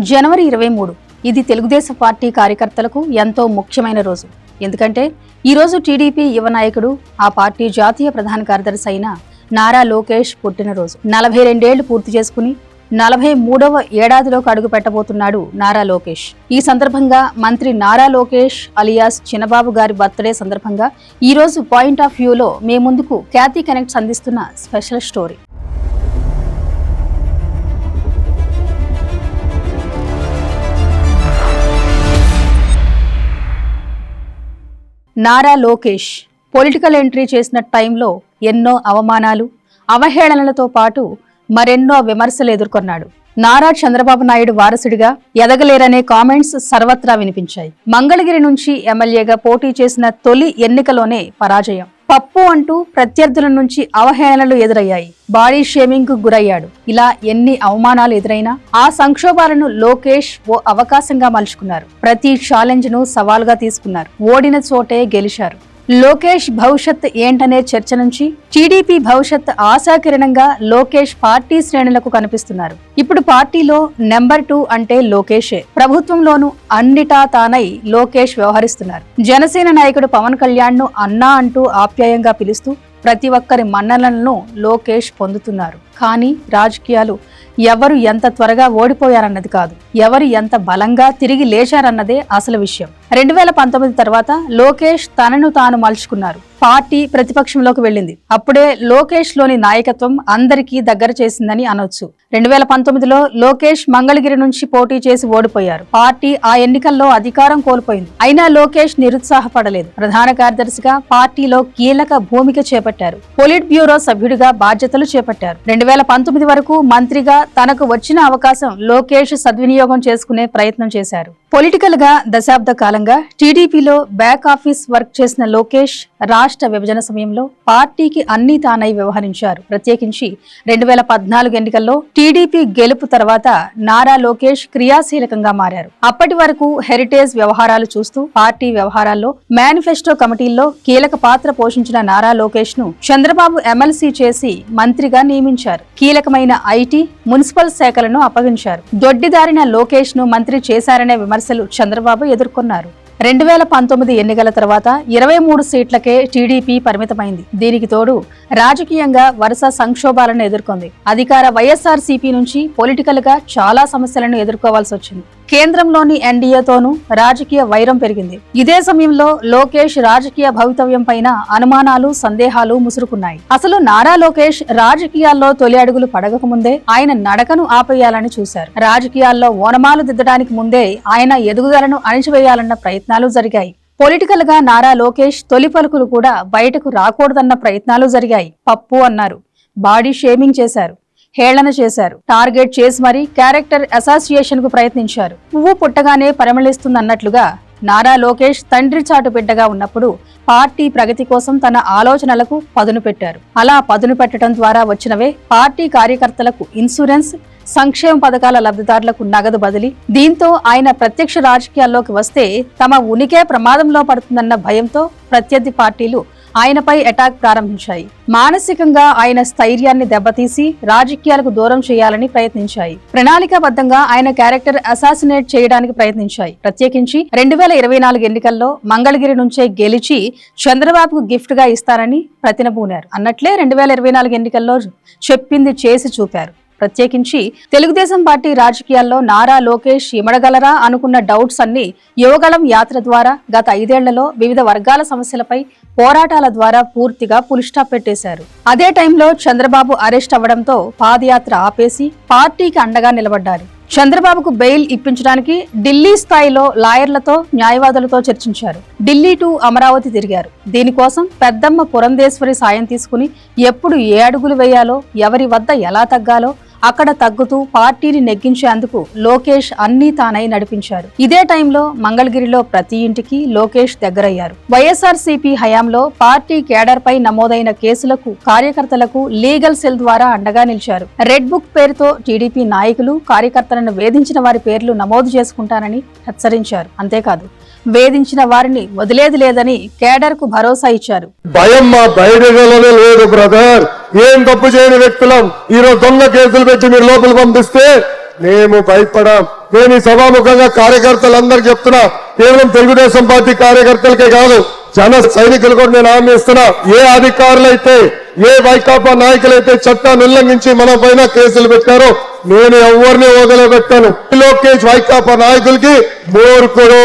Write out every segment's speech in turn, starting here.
జనవరి 23 ఇది తెలుగుదేశం పార్టీ కార్యకర్తలకు ఎంతో ముఖ్యమైన రోజు. ఎందుకంటే ఈ రోజు టీడీపీ యువ నాయకుడు, ఆ పార్టీ జాతీయ ప్రధాన కార్యదర్శి అయిన నారా లోకేష్ పుట్టినరోజు. 42 ఏళ్లు పూర్తి చేసుకుని 43వ ఏడాదిలోకి అడుగు పెట్టబోతున్నాడు నారా లోకేష్. ఈ సందర్భంగా మంత్రి నారా లోకేష్ అలియాస్ చిన్నబాబు గారి బర్త్డే సందర్భంగా ఈ రోజు పాయింట్ ఆఫ్ వ్యూలో మీ ముందుకు ఖ్యాతి కనెక్ట్స్ అందిస్తున్న special story. Nara Lokesh political entry చేసిన టైంలో ఎన్నో అవమానాలు, అవహేళనలతో పాటు మరెన్నో విమర్శలు ఎదుర్కొన్నాడు. నారా చంద్రబాబు నాయుడు వారసుడిగా ఎదగలేరనే కామెంట్స్ సర్వత్రా వినిపించాయి. మంగళగిరి నుంచి ఎమ్మెల్యేగా పోటీ చేసిన తొలి ఎన్నికలోనే పరాజయం. పప్పు అంటూ ప్రత్యర్థుల నుంచి అవహేళనలు ఎదురయ్యాయి. బాడీ షేమింగ్ కు గురయ్యాడు. ఇలా ఎన్ని అవమానాలు ఎదురైనా ఆ సంక్షోభాలను లోకేష్ ఓ అవకాశంగా మలుచుకున్నారు. ప్రతి ఛాలెంజ్ ను సవాల్గా తీసుకున్నారు. ఓడిన చోటే గెలిచారు. లోకేష్ భవిష్యత్ ఏంటనే చర్చ నుంచి టీడీపీ భవిష్యత్ ఆశాకిరణంగా లోకేష్ పార్టీ శ్రేణులకు కనిపిస్తున్నారు. ఇప్పుడు పార్టీలో నెంబర్ 2 అంటే లోకేషే. ప్రభుత్వంలోనూ అన్నిటా తానై లోకేష్ వ్యవహరిస్తున్నారు. జనసేన నాయకుడు పవన్ కళ్యాణ్ ను అన్నా అంటూ ఆప్యాయంగా పిలుస్తూ ప్రతి ఒక్కరి మన్ననలను లోకేష్ పొందుతున్నారు. కానీ రాజకీయాలు ఎవరు ఎంత త్వరగా ఓడిపోయారన్నది కాదు, ఎవరు ఎంత బలంగా తిరిగి లేచారన్నదే అసలు విషయం. 2019 తర్వాత లోకేష్ తనను తాను మలుచుకున్నారు. పార్టీ ప్రతిపక్షంలోకి వెళ్ళింది. అప్పుడే లోకేష్ లోని నాయకత్వం అందరికీ దగ్గర చేసిందని అనొచ్చు. 2019లో లోకేష్ మంగళగిరి నుంచి పోటీ చేసి ఓడిపోయారు. పార్టీ ఆ ఎన్నికల్లో అధికారం కోల్పోయింది. అయినా లోకేష్ నిరుత్సాహపడలేదు. ప్రధాన కార్యదర్శిగా పార్టీలో కీలక భూమిక చేపట్టారు. పొలిట్ బ్యూరో సభ్యుడిగా బాధ్యతలు చేపట్టారు. 2019 వరకు మంత్రిగా తనకు వచ్చిన అవకాశం లోకేష్ సద్వినియోగం చేసుకునే ప్రయత్నం చేశారు. పొలిటికల్ గా దశాబ్ద కాలంగా టీడీపీలో బ్యాక్ ఆఫీస్ వర్క్ చేసిన లోకేష్ రాష్ట్ర విభజన సమయంలో పార్టీకి అన్ని తానై వ్యవహరించారు. ప్రత్యేకించి 2014 ఎన్నికల్లో టీడీపీ గెలుపు తర్వాత నారా లోకేష్ క్రియాశీలకంగా మారారు. అప్పటి వరకు హెరిటేజ్ వ్యవహారాలు చూస్తూ పార్టీ వ్యవహారాల్లో మేనిఫెస్టో కమిటీల్లో కీలక పాత్ర పోషించిన నారా లోకేష్ ను చంద్రబాబు ఎమ్మెల్సీ చేసి మంత్రిగా నియమించారు. కీలకమైన ఐటీ, మున్సిపల్ శాఖలను అప్పగించారు. దొడ్డిదారిన లోకేష్ ను మంత్రి చేశారనే విమర్శలు చంద్రబాబు ఎదుర్కొన్నారు. 2019 ఎన్నికల తర్వాత 23 సీట్లకే టీడీపీ పరిమితమైంది. దీనికి తోడు రాజకీయంగా వరుస సంక్షోభాలను ఎదుర్కొంది. అధికార వైఎస్ఆర్సీపీ నుంచి పొలిటికల్ గా చాలా సమస్యలను ఎదుర్కోవాల్సి వచ్చింది. కేంద్రంలోని ఎన్డీఏతోనూ రాజకీయ వైరం పెరిగింది. ఇదే సమయంలో లోకేష్ రాజకీయ భవితవ్యం పైన అనుమానాలు, సందేహాలు ముసురుకున్నాయి. అసలు నారా లోకేష్ రాజకీయాల్లో తొలి అడుగులు పడగకముందే ఆయన నడకను ఆపేయాలని చూశారు. రాజకీయాల్లో ఓనమాలు దిద్దడానికి ముందే ఆయన ఎదుగుదలను అణిచివేయాలన్న ప్రయత్నాలు జరిగాయి. పొలిటికల్ గా నారా లోకేష్ తొలి పలుకులు కూడా బయటకు రాకూడదన్న ప్రయత్నాలు జరిగాయి. పప్పు అన్నారు, బాడీ షేమింగ్ చేశారు, హేళన చేశారు, టార్గెట్ చేసి మరీ క్యారెక్టర్ అసోసియేషన్ కు ప్రయత్నించారు. పువ్వు పుట్టగానే పరిమళిస్తుందన్నట్లుగా నారా లోకేష్ తండ్రి చాటు బిడ్డగా ఉన్నప్పుడు పార్టీ ప్రగతి కోసం తన ఆలోచనలకు పదును పెట్టారు. అలా పదును పెట్టడం ద్వారా వచ్చినవే పార్టీ కార్యకర్తలకు ఇన్సూరెన్స్, సంక్షేమ పథకాల లబ్ధిదారులకు నగదు బదిలీ. దీంతో ఆయన ప్రత్యక్ష రాజకీయాల్లోకి వస్తే తమ ఉనికే ప్రమాదంలో పడుతుందన్న భయంతో ప్రత్యర్థి పార్టీలు ఆయనపై అటాక్ ప్రారంభించాయి. మానసికంగా ఆయన స్థైర్యాన్ని దెబ్బతీసి రాజకీయాలకు దూరం చేయాలని ప్రయత్నించాయి. ప్రణాళికాబద్ధంగా ఆయన క్యారెక్టర్ అసాసినేట్ చేయడానికి ప్రయత్నించాయి. ప్రత్యేకించి 2024 ఎన్నికల్లో మంగళగిరి నుంచే గెలిచి చంద్రబాబుకు గిఫ్ట్ గా ఇస్తారని ప్రతినబూనారు. అన్నట్లే 2024 ఎన్నికల్లో చెప్పింది చేసి చూపారు. ప్రత్యేకించి తెలుగుదేశం పార్టీ రాజకీయాల్లో నారా లోకేష్ ఇమడగలరా అనుకున్న డౌట్స్ అన్ని యువగళం యాత్ర ద్వారా గత 5 ఏళ్లలో వివిధ వర్గాల సమస్యలపై పోరాటాల ద్వారా పూర్తిగా పులిస్టాప్ పెట్టేశారు. అదే టైంలో చంద్రబాబు అరెస్ట్ అవ్వడంతో పాదయాత్ర ఆపేసి పార్టీకి అండగా నిలబడ్డారు. చంద్రబాబుకు బెయిల్ ఇప్పించడానికి ఢిల్లీ స్థాయిలో లాయర్లతో, న్యాయవాదులతో చర్చించారు. ఢిల్లీ టు అమరావతి తిరిగారు. దీనికోసం పెద్దమ్మ పురంధేశ్వరి సాయం తీసుకుని ఎప్పుడు ఏ అడుగులు వేయాలో, ఎవరి వద్ద ఎలా తగ్గాలో అక్కడ తగ్గుతూ పార్టీని నెగ్గించేందుకు లోకేష్ అన్నీ తానై నడిపించారు. ఇదే టైంలో మంగళగిరిలో ప్రతి ఇంటికి లోకేష్ దగ్గరయ్యారు. వైఎస్ఆర్సీపీ హయాంలో పార్టీ కేడర్ పై నమోదైన కేసులకు కార్యకర్తలకు లీగల్ సెల్ ద్వారా అండగా నిలిచారు. రెడ్ బుక్ పేరుతో టీడీపీ నాయకులు, కార్యకర్తలను వేధించిన వారి పేర్లు నమోదు చేసుకుంటానని హెచ్చరించారు. అంతేకాదు వేధించిన వారిని వదిలేది లేదని కేడర్ కు భరోసా ఇచ్చారు. భయం మా బయటలోనే లేదు బ్రదర్. ఏం తప్పు చేయని వ్యక్తులం ఈరోజు దొంగ కేసులు పెట్టి మీరు లోపల పంపిస్తే మేము భయపడాం. నేను ఈ సభాముఖంగా కార్యకర్తలందరికీ చెప్తున్నా, కేవలం తెలుగుదేశం పార్టీ కార్యకర్తలకే కాదు, జన సైనికులు కూడా నేను హామీ ఇస్తున్నా. ఏ అధికారులైతే, ఏ వైకాపా నాయకులైతే చట్టాన్ని ఉల్లంఘించి మన పైన కేసులు పెట్టారో నేను ఎవరిని వదిలిపెట్టాను. లోకేష్ వైకాపా నాయకులకి మూర్ఖుడు,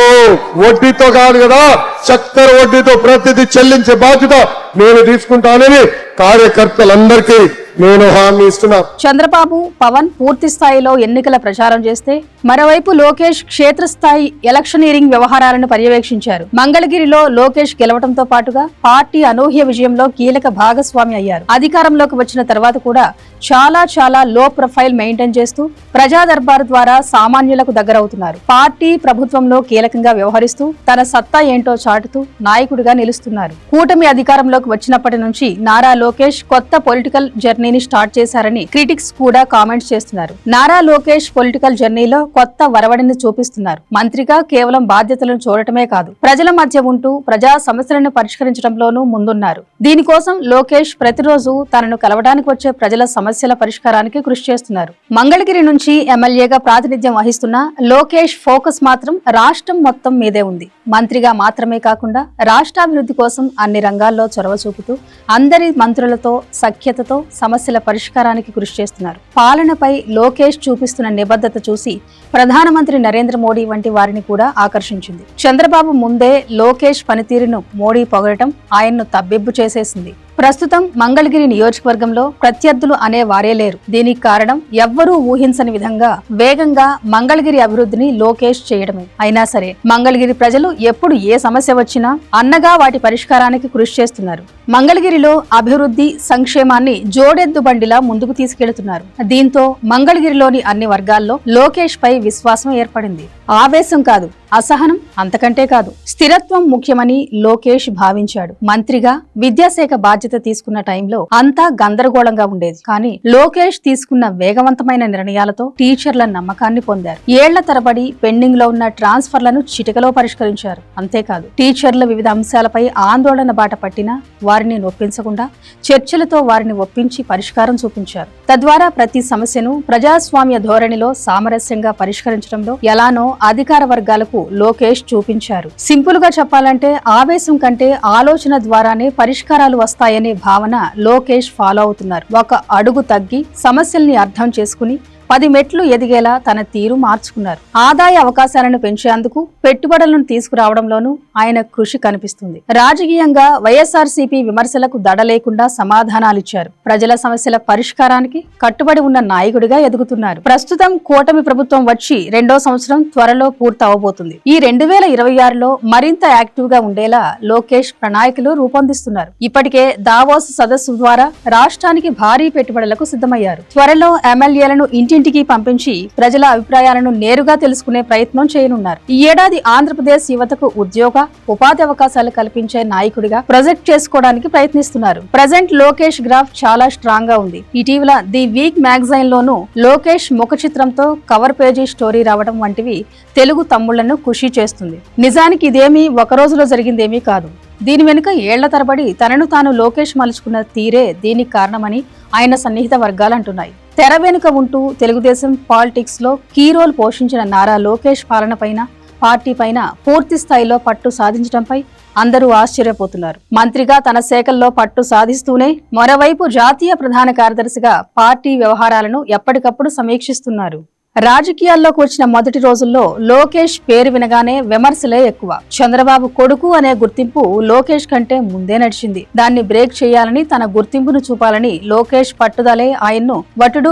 వడ్డీతో కాదు కదా, చక్కెర వడ్డీతో ప్రతిదీ చెల్లించే బాధ్యత నేను తీసుకుంటానని కార్యకర్తలందరికీ నేను హామీ ఇస్తున్నా. చంద్రబాబు, పవన్ పూర్తి స్థాయిలో ఎన్నికల ప్రచారం చేస్తే, మరోవైపు లోకేష్ క్షేత్రస్థాయి ఎలక్షనీరింగ్ వ్యవహారాలను పర్యవేక్షించారు. మంగళగిరిలో లోకేష్ గెలవడంతో పాటుగా పార్టీ అనూహ్య విజయంలో కీలక భాగస్వామి అయ్యారు. అధికారంలోకి వచ్చిన తర్వాత కూడా చాలా లో ప్రొఫైల్ మెయింటైన్ చేస్తూ ప్రజా దర్బారు ద్వారా సామాన్యులకు దగ్గరవుతున్నారు. పార్టీ ప్రభుత్వంలో కీలకంగా వ్యవహరిస్తూ తన సత్తా ఏంటో చాటుతూ నాయకుడిగా నిలుస్తున్నారు. కూటమి అధికారంలోకి వచ్చినప్పటి నుంచి నారా లోకేష్ కొత్త పొలిటికల్ జర్నీని స్టార్ట్ చేశారని క్రిటిక్స్ కూడా కామెంట్స్ చేస్తున్నారు. నారా లోకేష్ పొలిటికల్ జర్నీలో కొత్త వరవడిని చూపిస్తున్నారు. మంత్రిగా కేవలం బాధ్యతలను చూడటమే కాదు, ప్రజల మధ్య ఉంటూ ప్రజా సమస్యలను పరిష్కరించడంలోనూ ముందున్నారు. దీనికోసం లోకేష్ ప్రతిరోజు తనను కలవడానికి వచ్చే ప్రజల సమస్యల పరిష్కారానికి కృషి చేస్తున్నారు. మంగళగిరి నుంచి ఎమ్మెల్యేగా ప్రాతినిధ్యం వహిస్తున్న లోకేష్ ఫోకస్ మాత్రం రాష్ట్రం మొత్తం మీదే ఉంది. మంత్రిగా మాత్రమే కాకుండా రాష్ట్రాభివృద్ధి కోసం అన్ని రంగాల్లో చొరవ చూపుతూ అందరి మంత్రులతో సఖ్యతతో సమస్యల పరిష్కారానికి కృషి చేస్తున్నారు. పాలనపై లోకేష్ చూపిస్తున్న నిబద్ధత చూసి ప్రధానమంత్రి నరేంద్ర మోడీ వంటి వారిని కూడా ఆకర్షించింది. చంద్రబాబు ముందే లోకేష్ పనితీరును మోడీ పొగడటం ఆయన్ను తబ్బిబ్బు చేసేసింది. ప్రస్తుతం మంగళగిరి నియోజకవర్గంలో ప్రత్యర్థులు అనే వారే లేరు. దీనికి కారణం ఎవ్వరూ ఊహించని విధంగా వేగంగా మంగళగిరి అభివృద్ధిని లోకేష్ చేయడమే. అయినా సరే మంగళగిరి ప్రజలు ఎప్పుడు ఏ సమస్య వచ్చినా అన్నగా వాటి పరిష్కారానికి కృషి చేస్తున్నారు. మంగళగిరిలో అభివృద్ధి సంక్షేమాన్ని జోడెద్దు బండిలా ముందుకు తీసుకెళ్తున్నారు. దీంతో మంగళగిరిలోని అన్ని వర్గాల్లో లోకేష్ పై విశ్వాసం ఏర్పడింది. ఆవేశం కాదు, అసహనం అంతకంటే కాదు, స్థిరత్వం ముఖ్యమని లోకేష్ భావించాడు. మంత్రిగా విద్యాశాఖ బాధ్యత తీసుకున్న టైంలో అంతా గందరగోళంగా ఉండేది. కానీ లోకేష్ తీసుకున్న వేగవంతమైన నిర్ణయాలతో టీచర్ల నమ్మకాన్ని పొందారు. ఏళ్ల తరబడి పెండింగ్ లో ఉన్న ట్రాన్స్ఫర్లను చిటికలో పరిష్కరించారు. అంతేకాదు, టీచర్ల వివిధ అంశాలపై ఆందోళన బాట పట్టినా వారిని నొప్పించకుండా చర్చలతో వారిని ఒప్పించి పరిష్కారం చూపించారు. తద్వారా ప్రతి సమస్యను ప్రజాస్వామ్య ధోరణిలో సామరస్యంగా పరిష్కరించడంలో ఎలానో అధికార వర్గాలకు లోకేష్ చూపించారు. సింపుల్ గా చెప్పాలంటే ఆవేశం కంటే ఆలోచన ద్వారానే పరిష్కారాలు వస్తాయనే భావన లోకేష్ ఫాలో అవుతున్నారు. ఒక అడుగు తగ్గి సమస్యల్ని అర్థం చేసుకుని 10 మెట్లు ఎదిగేలా తన తీరు మార్చుకున్నారు. ఆదాయ అవకాశాలను పెంచేందుకు పెట్టుబడులను తీసుకురావడంలోనూ ఆయన కృషి కనిపిస్తుంది. రాజకీయంగా వైఎస్ఆర్సీపీ విమర్శలకు దడ లేకుండా సమాధానాలిచ్చారు. ప్రజల సమస్యల పరిష్కారానికి కట్టుబడి ఉన్న నాయకుడిగా ఎదుగుతున్నారు. ప్రస్తుతం కూటమి ప్రభుత్వం వచ్చి 2వ సంవత్సరం త్వరలో పూర్తవబోతుంది. ఈ 2026లో మరింత యాక్టివ్ గా ఉండేలా లోకేష్ ప్రణాళికలు రూపొందిస్తున్నారు. ఇప్పటికే దావోస్ సదస్సు ద్వారా రాష్ట్రానికి భారీ పెట్టుబడులకు సిద్ధమయ్యారు. త్వరలో ఎమ్మెల్యేలను ఇంటింటికి పంపించి ప్రజల అభిప్రాయాలను నేరుగా తెలుసుకునే ప్రయత్నం చేయనున్నారు. ఈ ఏడాది ఆంధ్రప్రదేశ్ యువతకు ఉద్యోగ ఉపాధి అవకాశాలు కల్పించే నాయకుడిగా ప్రొజెక్ట్ చేసుకోవడానికి ప్రయత్నిస్తున్నారు. ప్రజెంట్ లోకేష్ గ్రాఫ్ చాలా స్ట్రాంగ్ గా ఉంది. ఇటీవల ది వీక్ మ్యాగజైన్ లోనూ లోకేష్ ముఖ చిత్రంతో కవర్ పేజీ స్టోరీ రావడం వంటివి తెలుగు తమ్ముళ్లను ఖుషి చేస్తుంది. నిజానికి ఇదేమీ ఒక రోజులో జరిగిందేమీ కాదు. దీని వెనుక ఏళ్ల తరబడి తనను తాను లోకేష్ మలుచుకున్న తీరే దీనికి కారణమని ఆయన సన్నిహిత వర్గాలు అంటున్నాయి. తెర వెనుక ఉంటూ తెలుగుదేశం పాలిటిక్స్ లో కీ రోల్ పోషించిన నారా లోకేష్ పాలన పైన, పార్టీ పైన పూర్తి స్థాయిలో పట్టు సాధించడంపై అందరూ ఆశ్చర్యపోతున్నారు. మంత్రిగా తన శాఖల్లో పట్టు సాధిస్తూనే మరోవైపు జాతీయ ప్రధాన కార్యదర్శిగా పార్టీ వ్యవహారాలను ఎప్పటికప్పుడు సమీక్షిస్తున్నారు. రాజకీయాల్లోకి వచ్చిన మొదటి రోజుల్లో లోకేష్ పేరు వినగానే విమర్శలే ఎక్కువ. చంద్రబాబు కొడుకు అనే గుర్తింపు లోకేష్ కంటే ముందే నడిచింది. దాన్ని బ్రేక్ చేయాలని, తన గుర్తింపును చూపాలని లోకేష్ పట్టుదలే ఆయన్ను వటుడు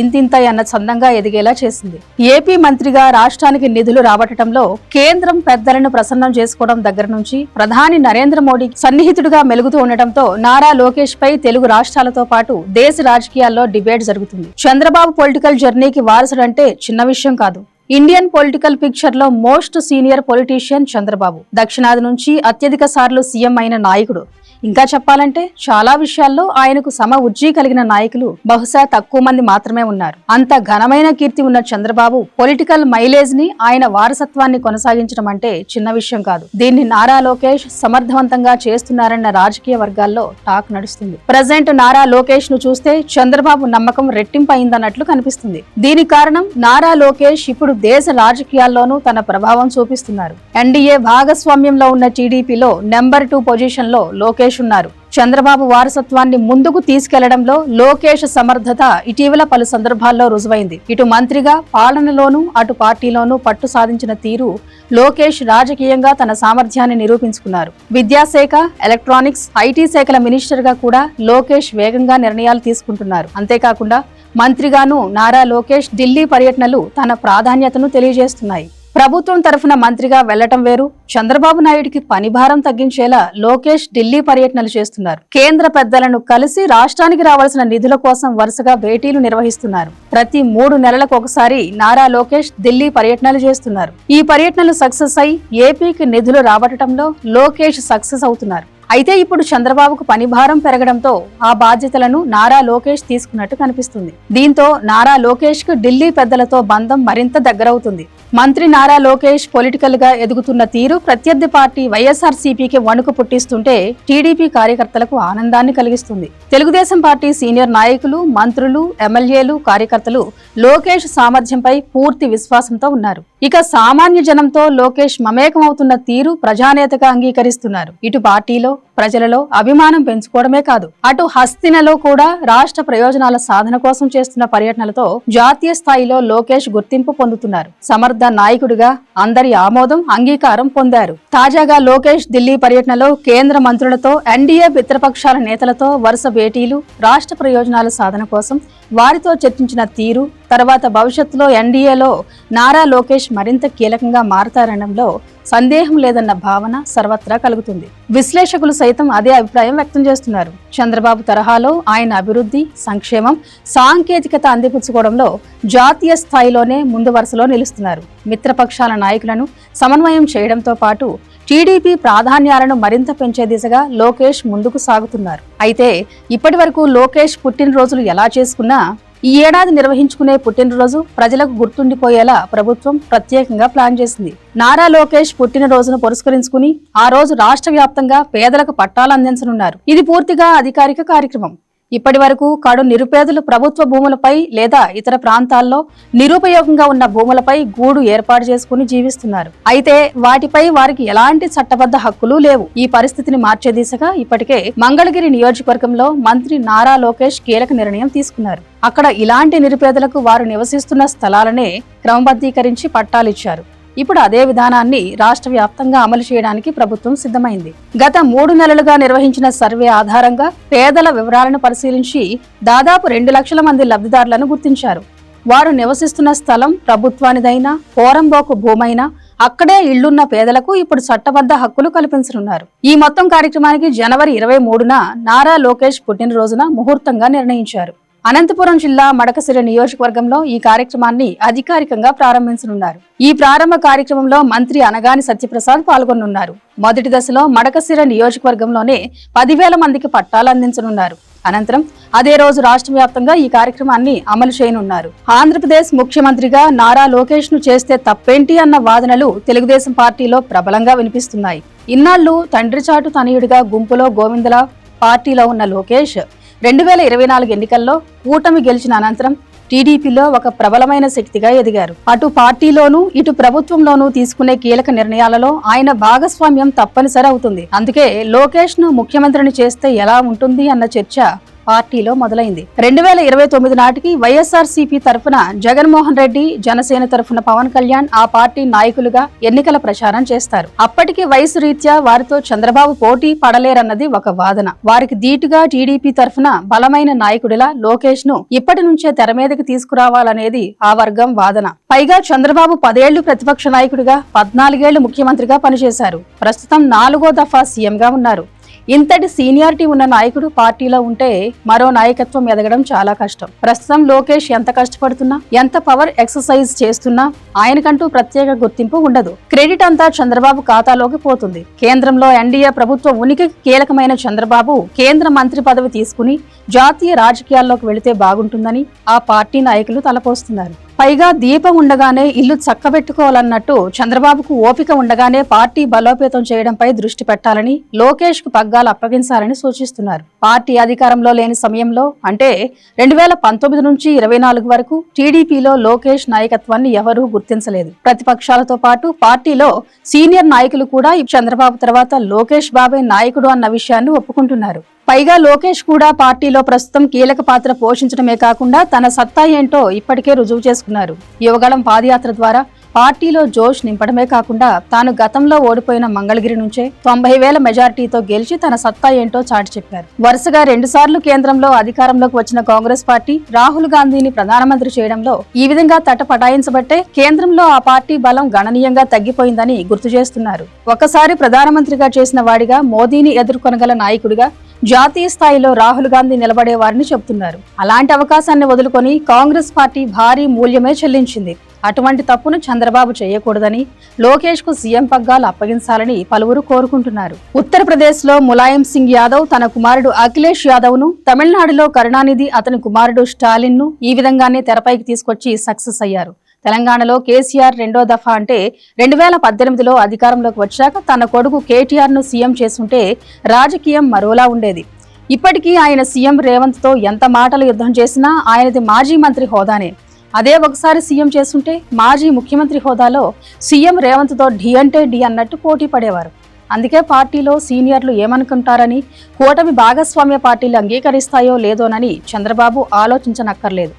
ఇంతింతై అన్న చందంగా ఎదిగేలా చేసింది. ఏపీ మంత్రిగా రాష్ట్రానికి నిధులు రాబట్టడంలో కేంద్రం పెద్దలను ప్రసన్నం చేసుకోవడం దగ్గర నుంచి ప్రధాని నరేంద్ర మోడీ సన్నిహితుడిగా మెలుగుతూ ఉండటంతో నారా లోకేష్ పై తెలుగు రాష్ట్రాలతో పాటు దేశ రాజకీయాల్లో డిబేట్ జరుగుతుంది. చంద్రబాబు పొలిటికల్ జర్నీకి అంటే చిన్న విషయం కాదు. ఇండియన్ పొలిటికల్ పిక్చర్ లో మోస్ట్ సీనియర్ పొలిటీషియన్ చంద్రబాబు. దక్షిణాది నుంచి అత్యధిక సార్లు సీఎం అయిన నాయకుడు. ఇంకా చెప్పాలంటే చాలా విషయాల్లో ఆయనకు సమ ఉజ్జీ కలిగిన నాయకులు బహుశా తక్కువ మంది మాత్రమే ఉన్నారు. అంత ఘనమైన కీర్తి ఉన్న చంద్రబాబు పొలిటికల్ మైలేజ్ ని, ఆయన వారసత్వాన్ని కొనసాగించడం అంటే చిన్న విషయం కాదు. దీన్ని నారా లోకేష్ సమర్థవంతంగా చేస్తున్నారన్న రాజకీయ వర్గాల్లో టాక్ నడుస్తుంది. ప్రజెంట్ నారా లోకేష్ ను చూస్తే చంద్రబాబు నమ్మకం రెట్టింపు అయిందన్నట్లు కనిపిస్తుంది. దీనికి కారణం నారా లోకేష్ ఇప్పుడు దేశ రాజకీయాల్లోనూ తన ప్రభావం చూపిస్తున్నారు. ఎన్డీఏ భాగస్వామ్యంలో ఉన్న టీడీపీలో నెంబర్ 2 పొజిషన్ లో లోకేష్ ఉన్నారు. చంద్రబాబు వారసత్వాన్ని ముందుకు తీసుకెళ్లడంలో లోకేష్ సమర్థత ఇటీవల పలు సందర్భాల్లో రుజువైంది. ఇటు మంత్రిగా పాలనలోనూ అటు పార్టీలోనూ పట్టు సాధించిన తీరు లోకేష్ రాజకీయంగా తన సామర్థ్యాన్ని నిరూపించుకున్నారు. విద్యాశాఖ, ఎలక్ట్రానిక్స్, ఐటీ శాఖల మినిస్టర్ గా కూడా లోకేష్ వేగంగా నిర్ణయాలు తీసుకుంటున్నారు. అంతేకాకుండా మంత్రిగాను నారా లోకేష్ ఢిల్లీ పర్యటనలు తన ప్రాధాన్యతను తెలియజేస్తున్నాయి. ప్రభుత్వం తరఫున మంత్రిగా వెళ్లటం వేరు, చంద్రబాబు నాయుడికి పనిభారం తగ్గించేలా లోకేష్ ఢిల్లీ పర్యటనలు చేస్తున్నారు. కేంద్ర పెద్దలను కలిసి రాష్ట్రానికి రావాల్సిన నిధుల కోసం వరుసగా భేటీలు నిర్వహిస్తున్నారు. ప్రతి 3 నెలలకు ఒకసారి నారా లోకేష్ ఢిల్లీ పర్యటనలు చేస్తున్నారు. ఈ పర్యటనలు సక్సెస్ అయి ఏపీకి నిధులు రాబట్టడంలో లోకేష్ సక్సెస్ అవుతున్నారు. అయితే ఇప్పుడు చంద్రబాబుకు పనిభారం పెరగడంతో ఆ బాధ్యతలను నారా లోకేష్ తీసుకున్నట్టు కనిపిస్తుంది. దీంతో నారా లోకేష్ కు ఢిల్లీ పెద్దలతో బంధం మరింత దగ్గరవుతుంది. మంత్రి నారా లోకేష్ పొలిటికల్ గా ఎదుగుతున్న తీరు ప్రత్యర్థి పార్టీ వైఎస్ఆర్సీపీకి వణుకు పుట్టిస్తుంటే టీడీపీ కార్యకర్తలకు ఆనందాన్ని కలిగిస్తుంది. తెలుగుదేశం పార్టీ సీనియర్ నాయకులు, మంత్రులు, ఎమ్మెల్యేలు, కార్యకర్తలు లోకేష్ సామర్థ్యంపై పూర్తి విశ్వాసంతో ఉన్నారు. ఇక సామాన్య జనంతో లోకేష్ మమేకమవుతున్న తీరు ప్రజానేతగా అంగీకరిస్తున్నారు. ఇటు పార్టీలో ప్రజలలో అభిమానం పెంచుకోవడమే కాదు, అటు హస్తినలో కూడా రాష్ట్ర ప్రయోజనాల సాధన కోసం చేస్తున్న పర్యటనలతో జాతీయ స్థాయిలో లోకేష్ గుర్తింపు పొందుతున్నారు. సమర్థ నాయకుడిగా అందరి ఆమోదం, అంగీకారం పొందారు. తాజాగా లోకేష్ ఢిల్లీ పర్యటనలో కేంద్ర మంత్రులతో, ఎన్డీఏ మిత్రపక్షాల నేతలతో వరుస భేటీలు, రాష్ట్ర ప్రయోజనాల సాధన కోసం వారితో చర్చించిన తీరు, తర్వాత భవిష్యత్తులో ఎన్డీఏలో నారా లోకేష్ మరింత కీలకంగా మారతారనడంలో సందేహం లేదన్న భావన సర్వత్రా కలుగుతుంది. విశ్లేషకులు సైతం అదే అభిప్రాయం వ్యక్తం చేస్తున్నారు. చంద్రబాబు తరహాలో ఆయన అభివృద్ధి, సంక్షేమం, సాంకేతికత అందిపుచ్చుకోవడంలో జాతీయ స్థాయిలోనే ముందు వరుసలో నిలుస్తున్నారు. మిత్రపక్షాల నాయకులను సమన్వయం చేయడంతో పాటు టీడీపీ ప్రాధాన్యాలను మరింత పెంచే దిశగా లోకేష్ ముందుకు సాగుతున్నారు. అయితే ఇప్పటి వరకు లోకేష్ పుట్టినరోజులు ఎలా చేసుకున్నా ఈ ఏడాది నిర్వహించుకునే పుట్టినరోజు ప్రజలకు గుర్తుండిపోయేలా ప్రభుత్వం ప్రత్యేకంగా ప్లాన్ చేసింది. నారా లోకేష్ పుట్టినరోజును పురస్కరించుకుని ఆ రోజు రాష్ట్ర వ్యాప్తంగా పేదలకు పట్టాలు అందించనున్నారు. ఇది పూర్తిగా అధికారిక కార్యక్రమం. ఇప్పటి వరకు కడు నిరుపేదలు ప్రభుత్వ భూములపై లేదా ఇతర ప్రాంతాల్లో నిరుపయోగంగా ఉన్న భూములపై గూడు ఏర్పాటు చేసుకుని జీవిస్తున్నారు. అయితే వాటిపై వారికి ఎలాంటి చట్టబద్ధ హక్కులు లేవు. ఈ పరిస్థితిని మార్చే దిశగా ఇప్పటికే మంగళగిరి నియోజకవర్గంలో మంత్రి నారా లోకేష్ కీలక నిర్ణయం తీసుకున్నారు. అక్కడ ఇలాంటి నిరుపేదలకు వారు నివసిస్తున్న స్థలాలనే క్రమబద్ధీకరించి పట్టాలిచ్చారు. ఇప్పుడు అదే విధానాన్ని రాష్ట్ర వ్యాప్తంగా అమలు చేయడానికి ప్రభుత్వం సిద్ధమైంది. గత 3 నెలలుగా నిర్వహించిన సర్వే ఆధారంగా పేదల వివరాలను పరిశీలించి దాదాపు 2 లక్షల మంది లబ్ధిదారులను గుర్తించారు. వారు నివసిస్తున్న స్థలం ప్రభుత్వానిదైనా, పోరంబోకు భూమైనా అక్కడే ఇళ్లున్న పేదలకు ఇప్పుడు చట్టబద్ధ హక్కులు కల్పించనున్నారు. ఈ మొత్తం కార్యక్రమానికి జనవరి 23న నారా లోకేష్ పుట్టినరోజున ముహూర్తంగా నిర్ణయించారు. అనంతపురం జిల్లా మడకశిర నియోజకవర్గంలో ఈ కార్యక్రమాన్ని అధికారికంగా ప్రారంభించనున్నారు. ఈ ప్రారంభ కార్యక్రమంలో మంత్రి అనగాని సత్యప్రసాద్ పాల్గొనున్నారు. మొదటి దశలో మడకశిర నియోజకవర్గంలోనే 10,000 మందికి పట్టాలు అందించనున్నారు. అనంతరం అదే రోజు రాష్ట్ర వ్యాప్తంగా ఈ కార్యక్రమాన్ని అమలు చేయనున్నారు. ఆంధ్రప్రదేశ్ ముఖ్యమంత్రిగా నారా లోకేష్ ను చేస్తే తప్పేంటి అన్న వాదనలు తెలుగుదేశం పార్టీలో ప్రబలంగా వినిపిస్తున్నాయి. ఇన్నాళ్లు తండ్రి చాటు తనయుడిగా గుంపులో గోవిందలా పార్టీలో ఉన్న లోకేష్ 2024 ఎన్నికల్లో కూటమి గెలిచిన అనంతరం టీడీపీలో ఒక ప్రబలమైన శక్తిగా ఎదిగారు. అటు పార్టీలోనూ ఇటు ప్రభుత్వంలోనూ తీసుకునే కీలక నిర్ణయాలలో ఆయన భాగస్వామ్యం తప్పనిసరి అవుతుంది. అందుకే లోకేష్ ను ముఖ్యమంత్రిని చేస్తే ఎలా ఉంటుంది అన్న చర్చ పార్టీలో మొదలైంది. 2029 నాటికి వైఎస్ఆర్సీపీ తరఫున జగన్మోహన్ రెడ్డి, జనసేన తరఫున పవన్ కళ్యాణ్ ఆ పార్టీ నాయకులుగా ఎన్నికల ప్రచారం చేస్తారు. అప్పటికి వయసు రీత్యా వారితో చంద్రబాబు పోటీ పడలేరన్నది ఒక వాదన. వారికి ధీటుగా టీడీపీ తరఫున బలమైన నాయకుడిలా లోకేష్ ను ఇప్పటి నుంచే తెర మీదకి తీసుకురావాలనేది ఆ వర్గం వాదన. పైగా చంద్రబాబు 10 ఏళ్లు ప్రతిపక్ష నాయకుడిగా, 14 ఏళ్లు ముఖ్యమంత్రిగా పనిచేశారు. ప్రస్తుతం 4వ దఫా సీఎంగా ఉన్నారు. ఇంతటి సీనియారిటీ ఉన్న నాయకుడు పార్టీలో ఉంటే మరో నాయకత్వం ఎదగడం చాలా కష్టం. ప్రస్తుతం లోకేష్ ఎంత కష్టపడుతున్నా, ఎంత పవర్ ఎక్సర్సైజ్ చేస్తున్నా ఆయనకంటూ ప్రత్యేక గుర్తింపు ఉండదు. క్రెడిట్ అంతా చంద్రబాబు ఖాతాలోకి పోతుంది. కేంద్రంలో ఎన్డీఏ ప్రభుత్వ ఉనికికి కీలకమైన చంద్రబాబు కేంద్ర మంత్రి పదవి తీసుకుని జాతీయ రాజకీయాల్లోకి వెళితే బాగుంటుందని ఆ పార్టీ నాయకులు తలపోస్తున్నారు. పైగా దీపం ఉండగానే ఇల్లు చక్కబెట్టుకోవాలన్నట్టు చంద్రబాబుకు ఓపిక ఉండగానే పార్టీ బలోపేతం చేయడంపై దృష్టి పెట్టాలని, లోకేష్ కు పగ్గాలు అప్పగించాలని సూచిస్తున్నారు. పార్టీ అధికారంలో లేని సమయంలో అంటే 2019 నుంచి 24 వరకు టీడీపీలో లోకేష్ నాయకత్వాన్ని ఎవరూ గుర్తించలేదు. ప్రతిపక్షాలతో పాటు పార్టీలో సీనియర్ నాయకులు కూడా చంద్రబాబు తర్వాత లోకేష్ బాబే నాయకుడు అన్న విషయాన్ని ఒప్పుకుంటున్నారు. పైగా లోకేష్ కూడా పార్టీలో ప్రస్తుతం కీలక పాత్ర పోషించడమే కాకుండా తన సత్తా ఏంటో ఇప్పటికే రుజువు చేసుకున్నారు. యువగళం పాదయాత్ర ద్వారా పార్టీలో జోష్ నింపడమే కాకుండా తాను గతంలో ఓడిపోయిన మంగళగిరి నుంచే 90,000 మెజార్టీతో గెలిచి తన సత్తా ఏంటో చాటి చెప్పారు. వరుసగా 2 సార్లు కేంద్రంలో అధికారంలోకి వచ్చిన కాంగ్రెస్ పార్టీ రాహుల్ గాంధీని ప్రధానమంత్రి చేయడంలో ఈ విధంగా తటపటాయించబట్టే కేంద్రంలో ఆ పార్టీ బలం గణనీయంగా తగ్గిపోయిందని గుర్తు చేస్తున్నారు. ఒకసారి ప్రధానమంత్రిగా చేసిన వాడిగా మోదీని ఎదుర్కొనగల నాయకుడిగా జాతీయ స్థాయిలో రాహుల్ గాంధీ నిలబడేవారని చెబుతున్నారు. అలాంటి అవకాశాన్ని వదులుకొని కాంగ్రెస్ పార్టీ భారీ మూల్యమే చెల్లించింది. అటువంటి తప్పును చంద్రబాబు చేయకూడదని, లోకేష్ కు సీఎం పగ్గాలు అప్పగించాలని పలువురు కోరుకుంటున్నారు. ఉత్తరప్రదేశ్ లో ములాయం సింగ్ యాదవ్ తన కుమారుడు అఖిలేష్ యాదవ్ ను, తమిళనాడులో కరుణానిధి అతని కుమారుడు స్టాలిన్ ను ఈ విధంగానే తెరపైకి తీసుకొచ్చి సక్సెస్ అయ్యారు. తెలంగాణలో కేసీఆర్ 2వ దఫా అంటే 2018లో అధికారంలోకి వచ్చాక తన కొడుకు కేటీఆర్ ను సీఎం చేసుంటే రాజకీయం మరోలా ఉండేది. ఇప్పటికీ ఆయన సీఎం రేవంత్ తో ఎంత మాటలు యుద్ధం చేసినా ఆయనది మాజీ మంత్రి హోదానే. అదే ఒకసారి సీఎం చేస్తుంటే మాజీ ముఖ్యమంత్రి హోదాలో సీఎం రేవంత్ తో ఢీ అంటే ఢీ అన్నట్టు పోటీ పడేవారు. అందుకే పార్టీలో సీనియర్లు ఏమనుకుంటారని, కూటమి భాగస్వామ్య పార్టీలు అంగీకరిస్తాయో లేదోనని చంద్రబాబు ఆలోచించనక్కర్లేదు.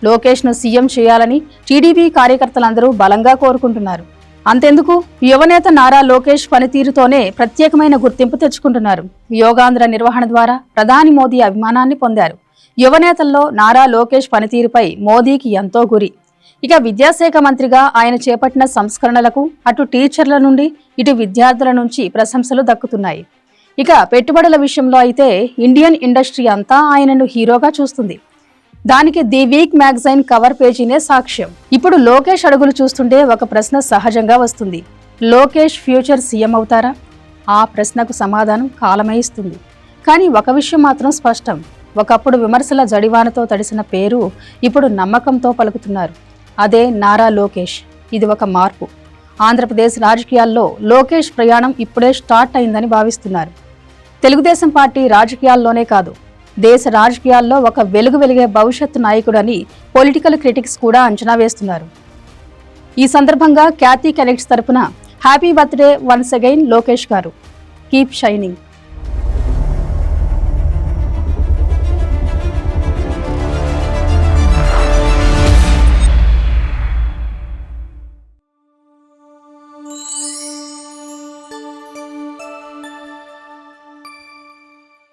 లోకేష్ ను సీఎం చేయాలని టీడీపీ కార్యకర్తలందరూ బలంగా కోరుకుంటున్నారు. అంతెందుకు, యువనేత నారా లోకేష్ పనితీరుతోనే ప్రత్యేకమైన గుర్తింపు తెచ్చుకుంటున్నారు. యోగాంధ్ర నిర్వహణ ద్వారా ప్రధాని మోదీ అభిమానాన్ని పొందారు. యువనేతల్లో నారా లోకేష్ పనితీరుపై మోదీకి ఎంతో గురి. ఇక విద్యాశాఖ మంత్రిగా ఆయన చేపట్టిన సంస్కరణలకు అటు టీచర్ల నుండి ఇటు విద్యార్థుల నుంచి ప్రశంసలు దక్కుతున్నాయి. ఇక పెట్టుబడుల విషయంలో అయితే ఇండియన్ ఇండస్ట్రీ అంతా ఆయనను హీరోగా చూస్తుంది. దానికి ది వీక్ మ్యాగజైన్ కవర్ పేజీనే సాక్ష్యం. ఇప్పుడు లోకేష్ అడుగులు చూస్తుంటే ఒక ప్రశ్న సహజంగా వస్తుంది. లోకేష్ ఫ్యూచర్ సీఎం అవుతారా? ఆ ప్రశ్నకు సమాధానం కాలమే ఇస్తుంది. కానీ ఒక విషయం మాత్రం స్పష్టం. ఒకప్పుడు విమర్శల జడివానతో తడిసిన పేరు ఇప్పుడు నమ్మకంతో పలుకుతున్నారు. అదే నారా లోకేష్. ఇది ఒక మార్పు. ఆంధ్రప్రదేశ్ రాజకీయాల్లో లోకేష్ ప్రయాణం ఇప్పుడే స్టార్ట్ అయిందని భావిస్తున్నారు. తెలుగుదేశం పార్టీ రాజకీయాల్లోనే కాదు, దేశ రాజకీయాల్లో ఒక వెలిగే భవిష్యత్తు నాయకుడని పొలిటికల్ క్రిటిక్స్ కూడా అంచనా వేస్తున్నారు. ఈ సందర్భంగా ఖ్యాతి కనెక్ట్స్ తరపున happy birthday once again Lokesh garu. Keep shining.